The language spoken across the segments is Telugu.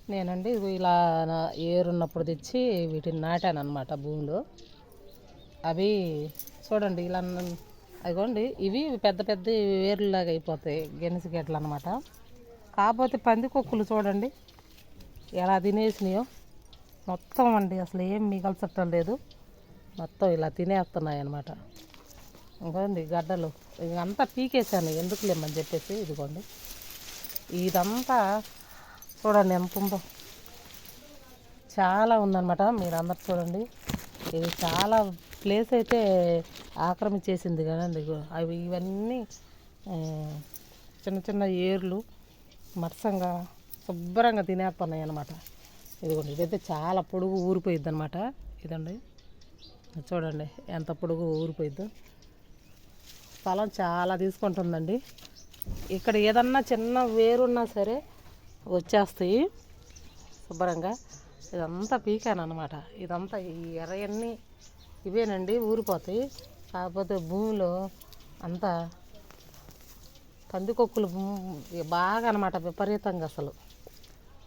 నేనండి ఇలా ఏరున్నప్పుడు తెచ్చి వీటిని నాటాను అనమాట భూమిలో. అవి చూడండి ఇలా అదిగోండి, ఇవి పెద్ద పెద్ద వేర్లులాగా అయిపోతాయి, గెనసిగడ్డలు అనమాట. కాకపోతే పందికొక్కులు చూడండి ఎలా తినేసినాయో మొత్తం అండి, అసలు ఏం మిగల్చటం లేదు, మొత్తం ఇలా తినేస్తున్నాయి అనమాట. ఇంకోండి గడ్డలు ఇదంతా పీకేసాను, ఎందుకు లేమని చెప్పేసి. ఇదిగోండి ఇదంతా చూడండి ఎంత ఉందో, చాలా ఉందన్నమాట. మీరు అందరు చూడండి, ఇది చాలా ప్లేస్ అయితే ఆక్రమించేసింది కదండి. అవి ఇవన్నీ చిన్న చిన్న ఏర్లు మత్సంగా శుభ్రంగా తినేస్తున్నాయి అన్నమాట. ఇదిగోండి ఇదైతే చాలా పొడుగు ఊరిపోయిద్ది అనమాట. ఇదండి చూడండి ఎంత పొడుగు ఊరిపోయిద్దో. స్థలం చాలా తీసుకుంటుందండి. ఇక్కడ ఏదన్నా చిన్న వేరున్నా సరే వచ్చేస్తాయి శుభ్రంగా. ఇదంతా పీకాను అనమాట. ఇదంతా ఈ ఎర్రయన్నీ ఇవేనండి ఊరిపోతాయి. కాకపోతే భూమిలో అంతా పందికొక్కులు బాగా అనమాట, విపరీతంగా అసలు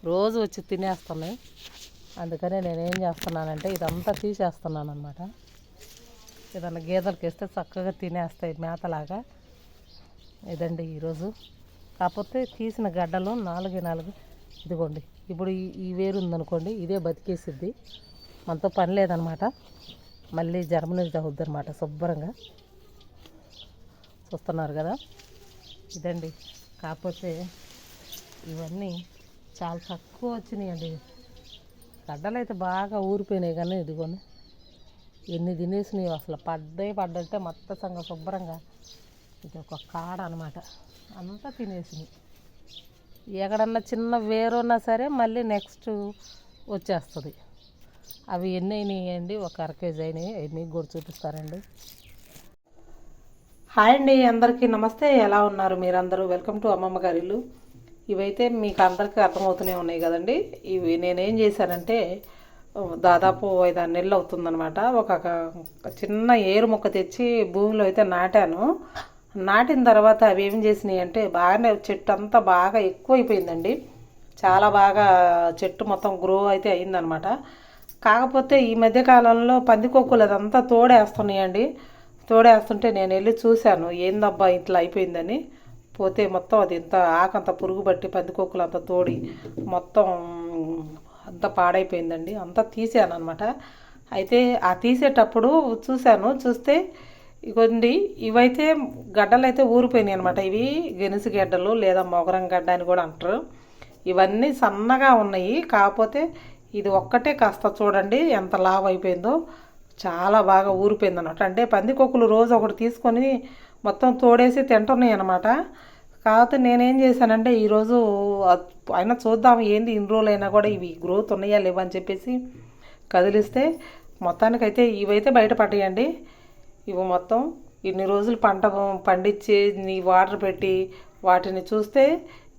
రోజు వచ్చి తినేస్తున్నాయి. అందుకనే నేనేం చేస్తున్నానంటే ఇదంతా తీసేస్తున్నాను అనమాట. ఏదన్నా గేదెలకి వేస్తే చక్కగా తినేస్తాయి మేతలాగా. ఇదండి ఈరోజు. కాకపోతే తీసిన గడ్డలు 4 ఇదిగోండి. ఇప్పుడు ఈ వేరు ఉందనుకోండి, ఇదే బతికేసిద్ది, మనతో పని లేదనమాట. మళ్ళీ జర్మనీజ్ అవుద్ది అనమాట శుభ్రంగా. చూస్తున్నారు కదా, ఇదండి. కాకపోతే ఇవన్నీ చాలా తక్కువ వచ్చినాయండి. గడ్డలు అయితే బాగా ఊరిపోయినాయి, కానీ ఇదిగోండి ఎన్ని తినేసినాయి అసలు. పడ్డంటే మొత్తం సంగ శుభ్రంగా. ఇది ఒక కాడ అనమాట, అంతా తినేసినాయి. ఎక్కడన్నా చిన్న వేరున్నా సరే మళ్ళీ నెక్స్ట్ వచ్చేస్తుంది. అవి ఎన్ని అయినాయండి, ఒక 1/2 కేజీ అయినాయి. మీకు కూడా చూపిస్తారండి. హాయ్ అండి, అందరికీ నమస్తే. ఎలా ఉన్నారు మీరందరూ? వెల్కమ్ టు అమ్మమ్మ గారి ఇల్లు. ఇవైతే మీకు అందరికీ అర్థమవుతూనే ఉన్నాయి కదండి. ఇవి నేనేం చేశానంటే దాదాపు 5-6 నెలలు అవుతుందనమాట. ఒక చిన్న ఏరు మొక్క తెచ్చి భూమిలో అయితే నాటాను. నాటిన తర్వాత అవి ఏం చేసినాయి అంటే బాగానే చెట్టు అంతా బాగా ఎక్కువైపోయిందండి. చాలా బాగా చెట్టు మొత్తం గ్రో అయితే అయిందనమాట. కాకపోతే ఈ మధ్యకాలంలో పందికొక్కులు అదంతా తోడేస్తున్నాయండి. తోడేస్తుంటే నేను వెళ్ళి చూశాను, ఏందబ్బా ఇట్లా అయిపోయిందని. పోతే మొత్తం అది ఇంత ఆకంత పురుగు పట్టి పందికొక్కులు అంతా తోడి మొత్తం అంతా పాడైపోయిందండి. అంతా తీసాను అనమాట. అయితే ఆ తీసేటప్పుడు చూస్తే ఇగోండి ఇవైతే గడ్డలు అయితే ఊరిపోయినాయి అనమాట. ఇవి గెనుసు గడ్డలు లేదా మొగరం గడ్డ అని కూడా అంటారు. ఇవన్నీ సన్నగా ఉన్నాయి. కాకపోతే ఇది ఒక్కటే కాస్త చూడండి ఎంత లావు అయిపోయిందో, చాలా బాగా ఊరిపోయింది అనమాట. అంటే పందికొక్కులు రోజు ఒకటి తీసుకొని మొత్తం తోడేసి తింటున్నాయి అనమాట. కాకపోతే నేనేం చేశానంటే ఈరోజు అయినా చూద్దాం ఏంది ఇన్ని రోజులైనా కూడా ఇవి గ్రోత్ ఉన్నాయా లేవని చెప్పేసి కదిలిస్తే మొత్తానికైతే ఇవైతే బయటపడ్డాయండి. ఇవి మొత్తం ఇన్ని రోజులు పంట పండించి వాటర్ పెట్టి వాటిని చూస్తే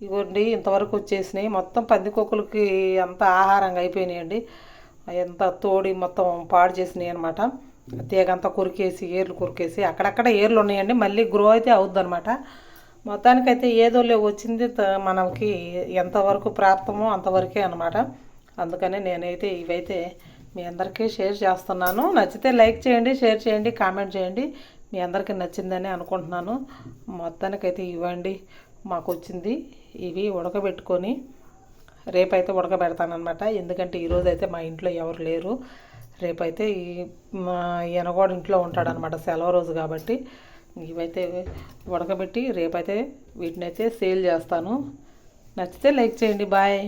ఇవ్వండి ఇంతవరకు వచ్చేసినాయి. మొత్తం పందికొక్కులకి అంత ఆహారంగా అయిపోయినాయండి. ఎంత తోడి మొత్తం పాడు చేసినాయి అనమాట. తీగంతా కొరికేసి ఏర్లు కొరికేసి అక్కడక్కడ ఏర్లు ఉన్నాయండి. మళ్ళీ గ్రో అయితే అవుద్ది అనమాట. మొత్తానికైతే ఏదో వచ్చింది మనకి ఎంతవరకు ప్రాప్తమో అంతవరకే అనమాట. అందుకనే నేనైతే ఇవైతే మీ అందరికీ షేర్ చేస్తున్నాను. నచ్చితే లైక్ చేయండి, షేర్ చేయండి, కామెంట్ చేయండి. మీ అందరికీ నచ్చిందని అనుకుంటున్నాను. మొత్తానికైతే ఇవ్వండి మాకు వచ్చింది. ఇవి ఉడకబెట్టుకొని రేపైతే ఉడకబెడతానమాట. ఎందుకంటే ఈరోజు అయితే మా ఇంట్లో ఎవరు లేరు. రేపైతే మా ఈయనగోడు ఇంట్లో ఉంటాడనమాట, సెలవు రోజు కాబట్టి. ఇవైతే ఉడకబెట్టి రేపైతే వీటినైతే సేల్ చేస్తాను. నచ్చితే లైక్ చేయండి. బాయ్.